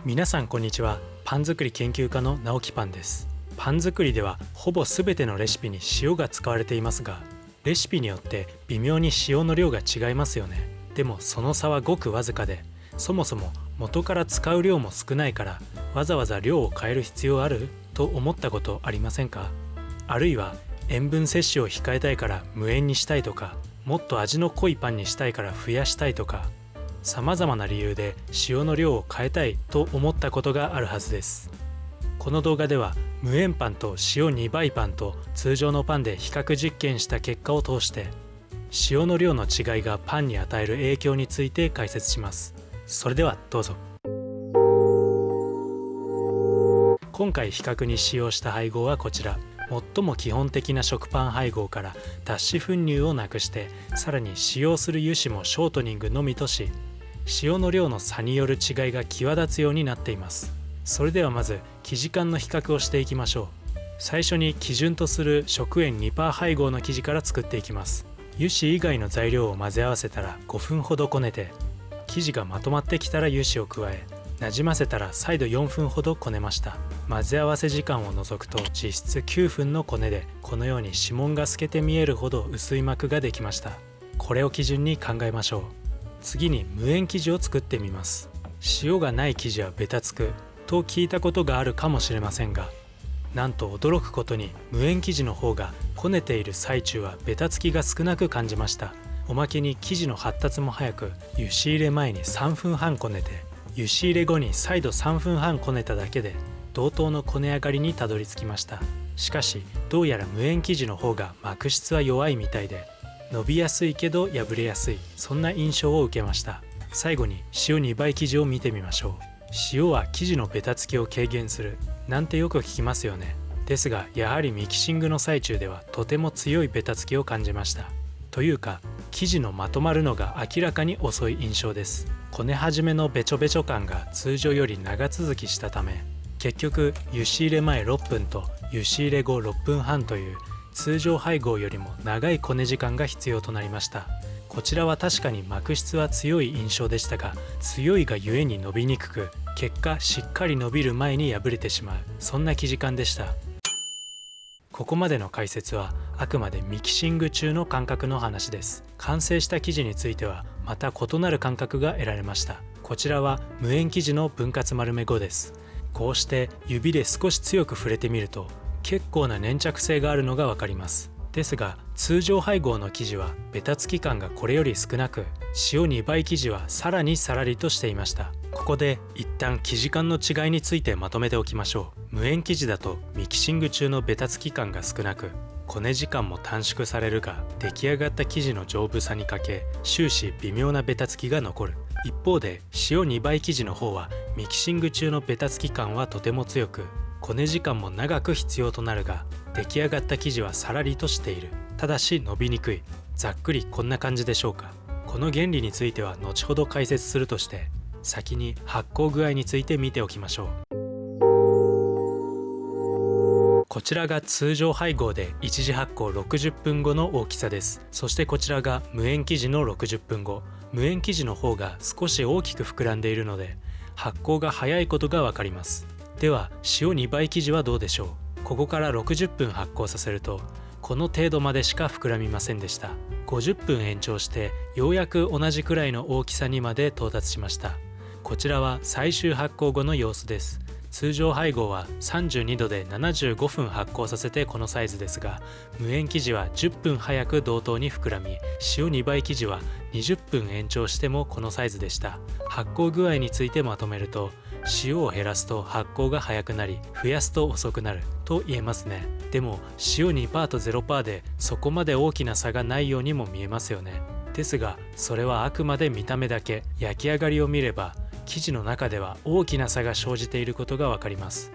皆さんこんにちは。パン作り研究家の直樹パンです。パン作りではほぼ全てのレシピに塩が使われていますが、レシピによって微妙に塩の量が違いますよね。でもその差はごくわずかで、そもそも元から使う量も少ないからわざわざ量を変える必要あると思ったことありませんか？あるいは塩分摂取を控えたいから無塩にしたいとか、もっと味の濃いパンにしたいから増やしたいとか、さまざまな理由で塩の量を変えたいと思ったことがあるはずです。この動画では無塩パンと塩2倍パンと通常のパンで比較実験した結果を通して、塩の量の違いがパンに与える影響について解説します。それではどうぞ。今回比較に使用した配合はこちら。最も基本的な食パン配合から脱脂粉乳をなくして、さらに使用する油脂もショートニングのみとし、塩の量の差による違いが際立つようになっています。それではまず生地間の比較をしていきましょう。最初に基準とする食塩 2% 配合の生地から作っていきます。油脂以外の材料を混ぜ合わせたら5分ほどこねて、生地がまとまってきたら油脂を加え、なじませたら再度4分ほどこねました。混ぜ合わせ時間を除くと実質9分のこねで、このように指紋が透けて見えるほど薄い膜ができました。これを基準に考えましょう。次に無塩生地を作ってみます。塩がない生地はベタつくと聞いたことがあるかもしれませんが、なんと驚くことに無塩生地の方がこねている最中はベタつきが少なく感じました。おまけに生地の発達も早く、油脂入れ前に3分半こねて、油脂入れ後に再度3分半こねただけで同等のこね上がりにたどり着きました。しかしどうやら無塩生地の方が膜質は弱いみたいで、伸びやすいけど破れやすい、そんな印象を受けました。最後に塩2倍生地を見てみましょう。塩は生地のベタつきを軽減するなんてよく聞きますよね。ですがやはりミキシングの最中ではとても強いベタつきを感じました。というか生地のまとまるのが明らかに遅い印象です。こね始めのべちょべちょ感が通常より長続きしたため、結局油脂入れ前6分と油脂入れ後6分半という通常配合よりも長いこね時間が必要となりました。こちらは確かに膜質は強い印象でしたが、強いがゆえに伸びにくく、結果しっかり伸びる前に破れてしまう、そんな生地感でした。ここまでの解説はあくまでミキシング中の感覚の話です。完成した生地についてはまた異なる感覚が得られました。こちらは無塩生地の分割丸め後です。こうして指で少し強く触れてみると結構な粘着性があるのがわかります。ですが通常配合の生地はベタつき感がこれより少なく、塩2倍生地はさらにさらりとしていました。ここで一旦生地感の違いについてまとめておきましょう。無塩生地だとミキシング中のベタつき感が少なく、こね時間も短縮されるが、出来上がった生地の丈夫さに欠け終始微妙なベタつきが残る。一方で塩2倍生地の方はミキシング中のベタつき感はとても強く、こね時間も長く必要となるが、出来上がった生地はさらりとしている。ただし伸びにくい。ざっくりこんな感じでしょうか。この原理については後ほど解説するとして、先に発酵具合について見ておきましょう。こちらが通常配合で一次発酵60分後の大きさです。そしてこちらが無塩生地の60分後。無塩生地の方が少し大きく膨らんでいるので発酵が早いことがわかります。では塩2倍生地はどうでしょう。ここから60分発酵させるとこの程度までしか膨らみませんでした。50分延長してようやく同じくらいの大きさにまで到達しました。こちらは最終発酵後の様子です。通常配合は32度で75分発酵させてこのサイズですが、無塩生地は10分早く同等に膨らみ、塩2倍生地は20分延長してもこのサイズでした。発酵具合についてまとめると、塩を減らすと発酵が早くなり、増やすと遅くなると言えますね。でも塩 2% と 0% でそこまで大きな差がないようにも見えますよね。ですがそれはあくまで見た目だけ。焼き上がりを見れば生地の中では大きな差が生じていることがわかります。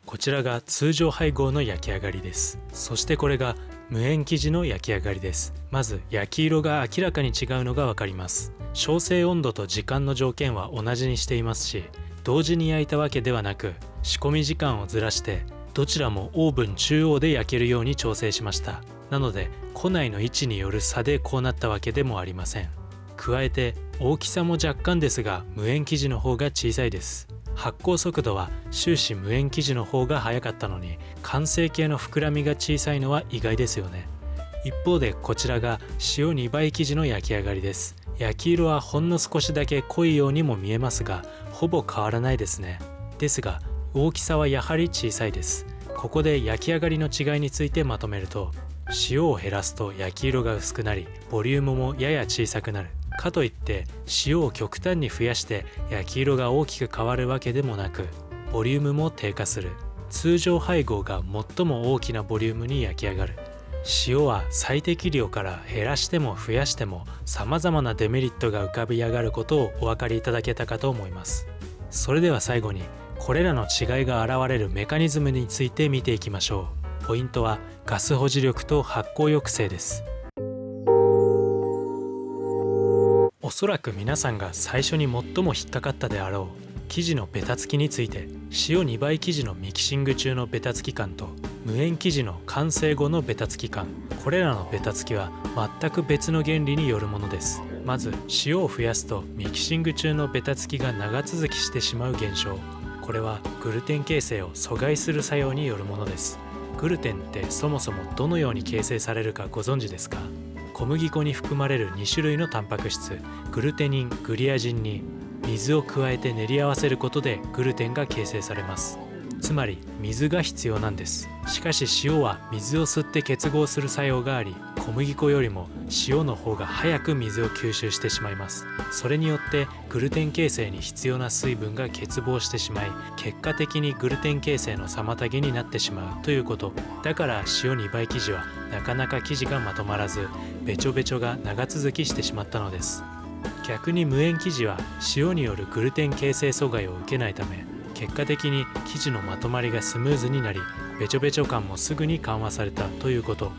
こちらが通常配合の焼き上がりです。そしてこれが無塩生地の焼き上がりです。まず焼き色が明らかに違うのがわかります。焼成温度と時間の条件は同じにしていますし、同時に焼いたわけではなく仕込み時間をずらしてどちらもオーブン中央で焼けるように調整しました。なので庫内の位置による差でこうなったわけでもありません。加えて大きさも若干ですが無塩生地の方が小さいです。発酵速度は終始無塩生地の方が早かったのに、完成形の膨らみが小さいのは意外ですよね。一方でこちらが塩2倍生地の焼き上がりです。焼き色はほんの少しだけ濃いようにも見えますが、ほぼ変わらないですね。ですが大きさはやはり小さいです。ここで焼き上がりの違いについてまとめると、塩を減らすと焼き色が薄くなり、ボリュームもやや小さくなる。かといって塩を極端に増やして焼き色が大きく変わるわけでもなく、ボリュームも低下する。通常配合が最も大きなボリュームに焼き上がる。塩は最適量から減らしても増やしても様々なデメリットが浮かび上がることをお分かりいただけたかと思います。それでは最後にこれらの違いが現れるメカニズムについて見ていきましょう。ポイントはガス保持力と発酵抑制です。おそらく皆さんが最初に最も引っかかったであろう生地のベタつきについて、塩2倍生地のミキシング中のベタつき感と無塩生地の完成後のベタつき感、これらのベタつきは全く別の原理によるものです。まず塩を増やすとミキシング中のベタつきが長続きしてしまう現象、これはグルテン形成を阻害する作用によるものです。グルテンってそもそもどのように形成されるかご存知ですか？小麦粉に含まれる2種類のタンパク質、グルテニン、グリアジンに水を加えて練り合わせることでグルテンが形成されます。つまり水が必要なんです。しかし塩は水を吸って結合する作用があり、小麦粉よりも塩の方が早く水を吸収してしまいます。それによってグルテン形成に必要な水分が欠乏してしまい、結果的にグルテン形成の妨げになってしまうということ。だから塩2倍生地はなかなか生地がまとまらず、べちょべちょが長続きしてしまったのです。逆に無塩生地は塩によるグルテン形成阻害を受けないため、結果的に生地のまとまりがスムーズになり、べちょべちょ感もすぐに緩和されたということ。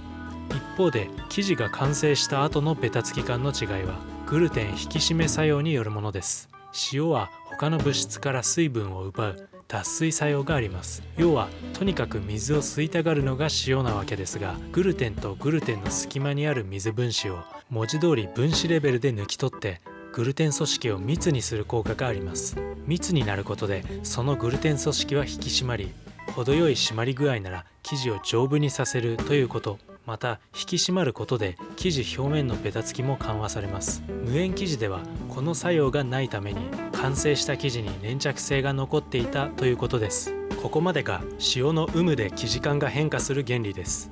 一方で生地が完成した後のベタつき感の違いはグルテン引き締め作用によるものです。塩は他の物質から水分を奪う脱水作用があります。要はとにかく水を吸いたがるのが塩なわけですが、グルテンとグルテンの隙間にある水分子を文字通り分子レベルで抜き取ってグルテン組織を密にする効果があります。密になることでそのグルテン組織は引き締まり、程よい締まり具合なら生地を丈夫にさせるということ。また引き締まることで生地表面のベタつきも緩和されます。無塩生地ではこの作用がないために完成した生地に粘着性が残っていたということです。ここまでが塩の有無で生地感が変化する原理です。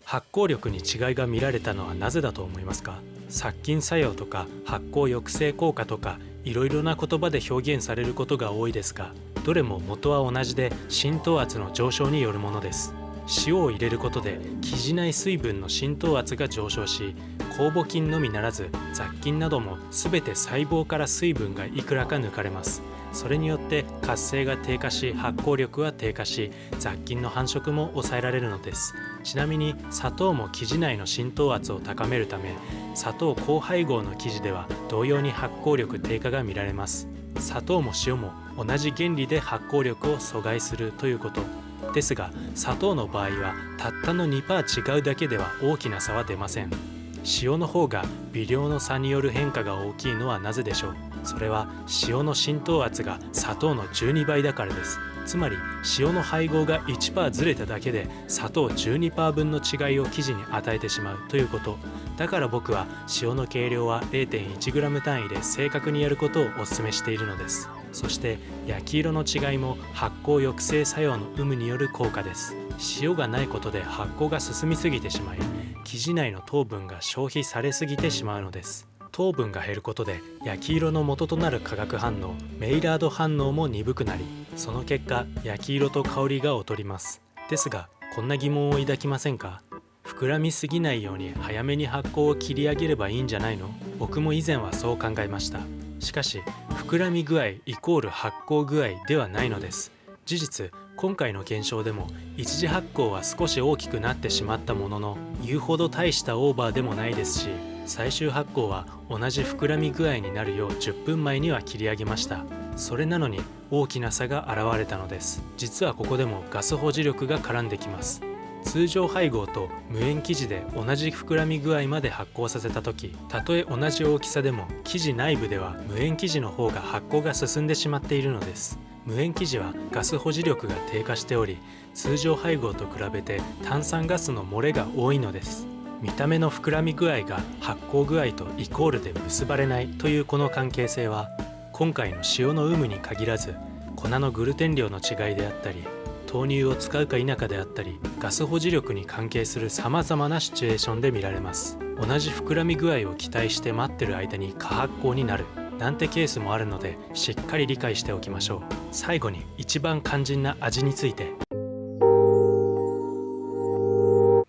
発酵力に違いが見られたのはなぜだと思いますか？殺菌作用とか発酵抑制効果とかいろいろな言葉で表現されることが多いですが、どれも元は同じで浸透圧の上昇によるものです。塩を入れることで生地内水分の浸透圧が上昇し、酵母菌のみならず雑菌なども全て細胞から水分がいくらか抜かれます。それによって活性が低下し、発酵力は低下し、雑菌の繁殖も抑えられるのです。ちなみに砂糖も生地内の浸透圧を高めるため、砂糖高配合の生地では同様に発酵力低下が見られます。砂糖も塩も同じ原理で発酵力を阻害するということですが、砂糖の場合はたったの 2% 違うだけでは大きな差は出ません。塩の方が微量の差による変化が大きいのはなぜでしょう。それは塩の浸透圧が砂糖の12倍だからです。つまり塩の配合が 1% ずれただけで砂糖 12% 分の違いを生地に与えてしまうということ。だから僕は塩の計量は 0.1g 単位で正確にやることをお勧めしているのです。そして焼き色の違いも発酵抑制作用の有無による効果です。塩がないことで発酵が進みすぎてしまい、生地内の糖分が消費されすぎてしまうのです。糖分が減ることで焼き色の元となる化学反応メイラード反応も鈍くなり、その結果焼き色と香りが劣ります。ですがこんな疑問を抱きませんか？膨らみすぎないように早めに発酵を切り上げればいいんじゃないの？僕も以前はそう考えました。しかし膨らみ具合イコール発酵具合ではないのです。事実今回の現象でも一次発酵は少し大きくなってしまったものの、言うほど大したオーバーでもないですし、最終発酵は同じ膨らみ具合になるよう10分前には切り上げました。それなのに大きな差が現れたのです。実はここでもガス保持力が絡んできます。通常配合と無塩生地で同じ膨らみ具合まで発酵させた時、たとえ同じ大きさでも生地内部では無塩生地の方が発酵が進んでしまっているのです。無塩生地はガス保持力が低下しており、通常配合と比べて炭酸ガスの漏れが多いのです。見た目の膨らみ具合が発酵具合とイコールで結ばれないというこの関係性は、今回の塩の有無に限らず粉のグルテン量の違いであったり、豆乳を使うか否かであったり、ガス保持力に関係するさまざまなシチュエーションで見られます。同じ膨らみ具合を期待して待ってる間に過発酵になるなんてケースもあるので、しっかり理解しておきましょう。最後に一番肝心な味について。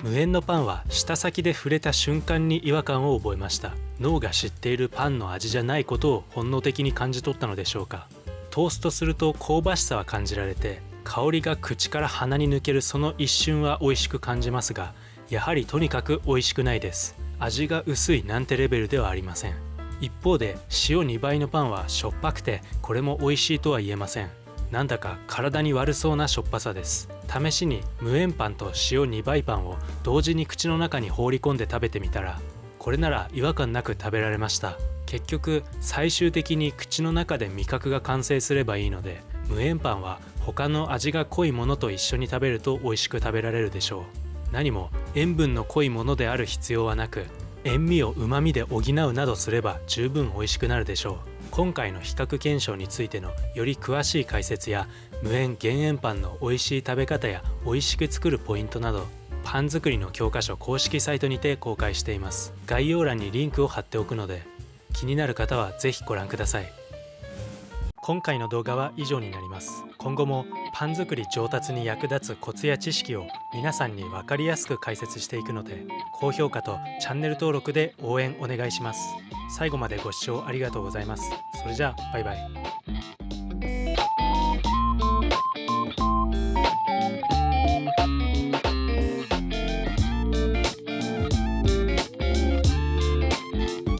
無塩のパンは舌先で触れた瞬間に違和感を覚えました。脳が知っているパンの味じゃないことを本能的に感じ取ったのでしょうか。トーストすると香ばしさは感じられて、香りが口から鼻に抜けるその一瞬は美味しく感じますが、やはりとにかく美味しくないです。味が薄いなんてレベルではありません。一方で塩2倍のパンはしょっぱくて、これも美味しいとは言えません。なんだか体に悪そうなしょっぱさです。試しに無塩パンと塩2倍パンを同時に口の中に放り込んで食べてみたら、これなら違和感なく食べられました。結局最終的に口の中で味覚が完成すればいいので、無塩パンは他の味が濃いものと一緒に食べると美味しく食べられるでしょう。何も塩分の濃いものである必要はなく、塩味を旨味で補うなどすれば十分美味しくなるでしょう。今回の比較検証についてのより詳しい解説や、無塩減塩パンの美味しい食べ方や美味しく作るポイントなど、パン作りの教科書公式サイトにて公開しています。概要欄にリンクを貼っておくので、気になる方はぜひご覧ください。今回の動画は以上になります。今後もパン作り上達に役立つコツや知識を皆さんに分かりやすく解説していくので、高評価とチャンネル登録で応援お願いします。最後までご視聴ありがとうございます。それじゃあバイバイ。